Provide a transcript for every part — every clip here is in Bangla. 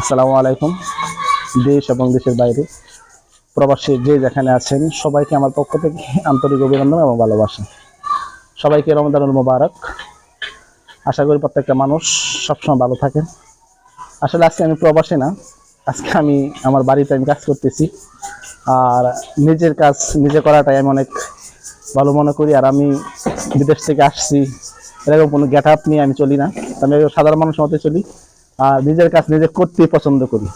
আসসালামু আলাইকুম। দেশ এবং দেশের বাইরে প্রবাসী যে যেখানে আছেন সবাইকে আমার পক্ষ থেকে আন্তরিক অভিনন্দন এবং ভালোবাসা। সবাইকে রমজানুল মোবারক। আশা করি প্রত্যেকটা মানুষ সবসময় ভালো থাকেন। আসলে আজকে আমি প্রবাসী না, আজকে আমি আমার বাড়িতে আমি কাজ করতেছি। আর নিজের কাজ নিজে করাটাই আমি অনেক ভালো মনে করি। আর আমি বিদেশ থেকে আসছি, এরকম কোনো গেট আপ নিয়ে আমি চলি না, আমি সাধারণ মানুষের মতো চলি। আর নিজের কাজ নিজে করতেই পছন্দ করি।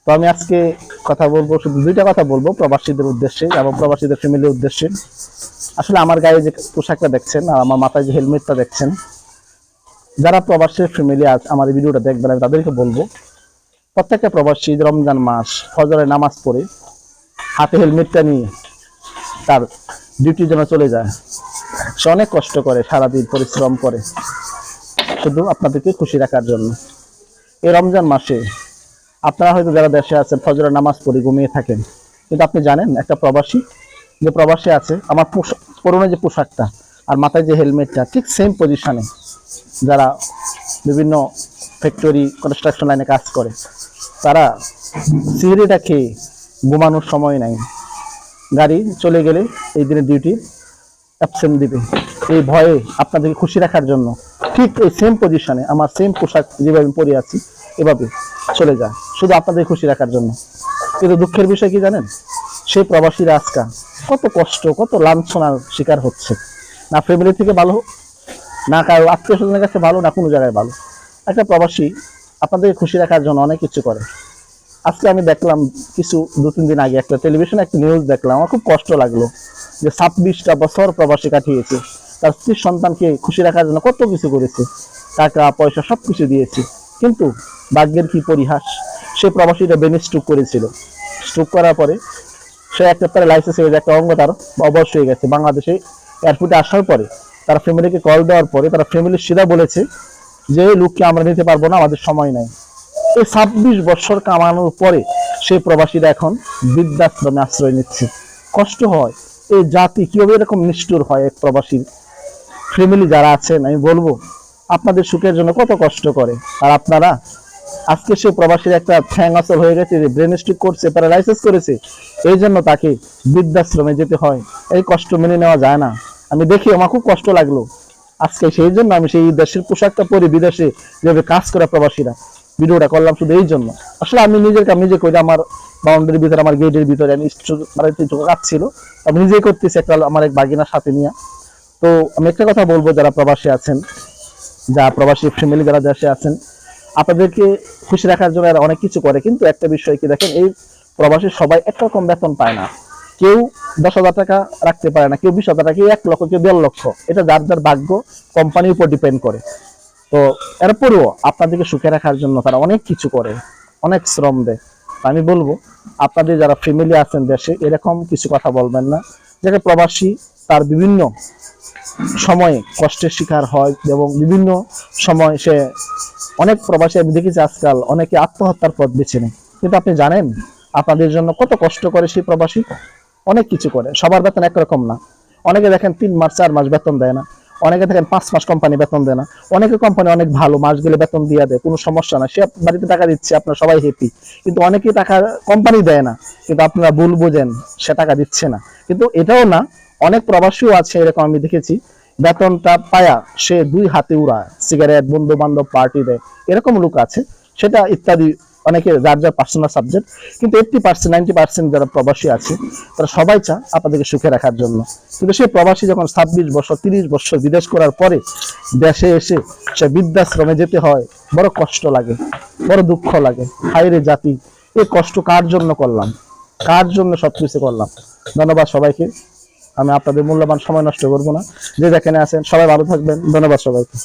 তো আমি আজকে কথা বলবো, শুধু দুইটা কথা বলবো প্রবাসীদের উদ্দেশ্যে এবং প্রবাসীদের ফ্যামিলির উদ্দেশ্যে। আসলে আমার গায়ে যে পোশাকটা দেখছেন আর আমার মাথায় যে হেলমেটটা দেখছেন, যারা প্রবাসীর ফ্যামিলি আজ আমার এই ভিডিওটা দেখবেন আমি তাদেরকে বলবো, প্রত্যেকটা প্রবাসী রমজান মাস ফজরের নামাজ পড়ে হাতে হেলমেটটা নিয়ে তার ডিউটির জন্য চলে যায়। সে অনেক কষ্ট করে, সারাদিন পরিশ্রম করে শুধু আপনাদেরকে খুশি রাখার জন্য। এই রমজান মাসে আপনারা হয়তো যারা দেশে আছেন ফজরের নামাজ পড়ে ঘুমিয়ে থাকেন, কিন্তু আপনি জানেন একটা প্রবাসী যে প্রবাসী আছে, আমার পুরনো যে পোশাকটা আর মাথায় যে হেলমেটটা ঠিক সেম পজিশনে যারা বিভিন্ন ফ্যাক্টরি কনস্ট্রাকশন লাইনে কাজ করে, তারা সিগারেটটা খেয়ে ঘুমানোর সময় নাই। গাড়ি চলে গেলে এই দিনের ডিউটি অ্যাবসেন্ট দিবে, এই ভয়ে আপনাদেরকে খুশি রাখার জন্য ঠিক এই সেম পজিশনে আমার সেম পোশাক যেভাবে পরে আছি এভাবে চলে যায় শুধু আপনাদের খুশি রাখার জন্য। কিন্তু দুঃখের বিষয় কি জানেন, সেই প্রবাসীরা আজকে কত কষ্ট, কত লাঞ্ছনার শিকার হচ্ছে। না ফ্যামিলি থেকে ভালো, না কারো আত্মীয় স্বজনের কাছে ভালো, না কোনো জায়গায় ভালো। একটা প্রবাসী আপনাদেরকে খুশি রাখার জন্য অনেক কিছু করে। আজকে আমি দেখলাম কিছু 2-3 দিন আগে একটা টেলিভিশনে একটা নিউজ দেখলাম, আমার খুব কষ্ট লাগলো যে 26টা বছর প্রবাসী কাটিয়েছে, তার স্ত্রীর সন্তানকে খুশি রাখার জন্য কত কিছু করেছে, টাকা পয়সা সব কিছু দিয়েছে। কিন্তু ভাগ্যের কি পরিহাস, সে প্রবাসীটা ব্রেন স্ট্রোক করেছিল। স্ট্রোক করার পরে সে একটা প্যারালাইসিস হয়ে যায়, একটা অঙ্গ তার অবশ হয়ে গেছে। বাংলাদেশে এয়ারপোর্টে আসার পরে তারা ফ্যামিলিকে কল দেওয়ার পরে তারা ফ্যামিলির সিধা বলেছে যে এই লোককে আমরা নিতে পারবো না, আমাদের সময় নাই। এই 26 বছর কামানোর পরে সেই প্রবাসীরা এখন বৃদ্ধাশ্রমে আশ্রয় নিচ্ছে। কষ্ট হয়, এই জাতি কিভাবে এরকম নিষ্ঠুর হয়। এক প্রবাসী ফ্যামিলি যারা আছেন, আমি বলবো আপনাদের সুখের জন্য কত কষ্ট করে। আর আপনারা আজকে সেই প্রবাসীর একটা ঠ্যাং আসল হয়ে গেছে, ব্রেন স্ট্রোক করছে, প্যারালাইসিস করেছে, এই জন্য তাকে বৃদ্ধাশ্রমে যেতে হয়। এই কষ্ট মেনে নেওয়া যায় না। আমি দেখি আমার খুব কষ্ট লাগলো আজকে, সেই জন্য আমি সেই দেশের পোশাকটা পরে বিদেশে যেভাবে কাজ করে প্রবাসীরা ভিডিওটা করলাম শুধু এই জন্য। আসলে আমি নিজের কাজ নিজে করি, আমার বাউন্ডারির ভিতরে, আমার গেটের ভিতরে আমি কাজ ছিল, আমি নিজেই করতেছি একটা আমার এক বাগিনার সাথে নিয়ে। তো আমি একটা কথা বলবো, যারা প্রবাসী আছেন, যা প্রবাসী ফ্যামিলি যারা দেশে আছেন, আপনাদেরকে খুশি রাখার জন্য এরা অনেক কিছু করে। কিন্তু একটা বিষয় কি দেখেন, এই প্রবাসী সবাই একরকম বেতন পায় না। কেউ 10,000 টাকা রাখতে পারে না, কেউ 20,000 টাকা, কেউ 1 লক্ষ, কেউ 1.5 লক্ষ। এটা যার যার ভাগ্য, কোম্পানির উপর ডিপেন্ড করে। তো এরপরেও আপনাদেরকে সুখে রাখার জন্য তারা অনেক কিছু করে, অনেক শ্রম দেয়। আমি বলবো আপনাদের যারা ফ্যামিলি আছেন দেশে, এরকম কিছু কথা বলবেন না। যারা প্রবাসী তার বিভিন্ন সময়ে কষ্টের শিকার হয় এবং বিভিন্ন সময় সে, অনেক প্রবাসী আমি দেখেছি আজকাল অনেকে আত্মহত্যার পথ বেছে নেয়। কিন্তু আপনি জানেন আপনাদের জন্য কত কষ্ট করে সেই প্রবাসী, অনেক কিছু করে। সবার বেতন একরকম না। অনেকে দেখেন 3 মাস 4 মাস বেতন দেয় না, অনেকে দেখেন 5 মাস কোম্পানি বেতন দেয় না। অনেকে কোম্পানি অনেক ভালো, মাস গেলে বেতন দিয়ে দেয়, কোনো সমস্যা না, সে বাড়িতে টাকা দিচ্ছে, আপনারা সবাই হ্যাপি। কিন্তু অনেকেই টাকা কোম্পানি দেয় না, কিন্তু আপনারা ভুল বোঝেন সে টাকা দিচ্ছে না। কিন্তু এটাও না, অনেক প্রবাসীও আছে এরকম আমি দেখেছি, বেতনটা পায়া সে 2 হাতে উড়ায়, সিগারেট, বন্ধু বান্ধব, পার্টি দেয়, এরকম লোক আছে। সেটা ইত্যাদি, অনেকে যার যার পার্সোনাল সাবজেক্ট। কিন্তু 80% 90% যারা প্রবাসী আছে তারা সবাই চায় আপনাদেরকে সুখে রাখার জন্য। কিন্তু সেই প্রবাসী যখন 26 বছর 30 বছর বিদেশ করার পরে দেশে এসে সে বৃদ্ধাশ্রমে যেতে হয়, বড় কষ্ট লাগে, বড় দুঃখ লাগে। হায়রে জাতি, এই কষ্ট কার জন্য করলাম, কার জন্য সবকিছু করলাম। ধন্যবাদ সবাইকে। আমি আপনাদের মূল্যবান সময় নষ্ট করবো না। যে যেখানে আছেন সবাই ভালো থাকবেন। ধন্যবাদ সবাইকে।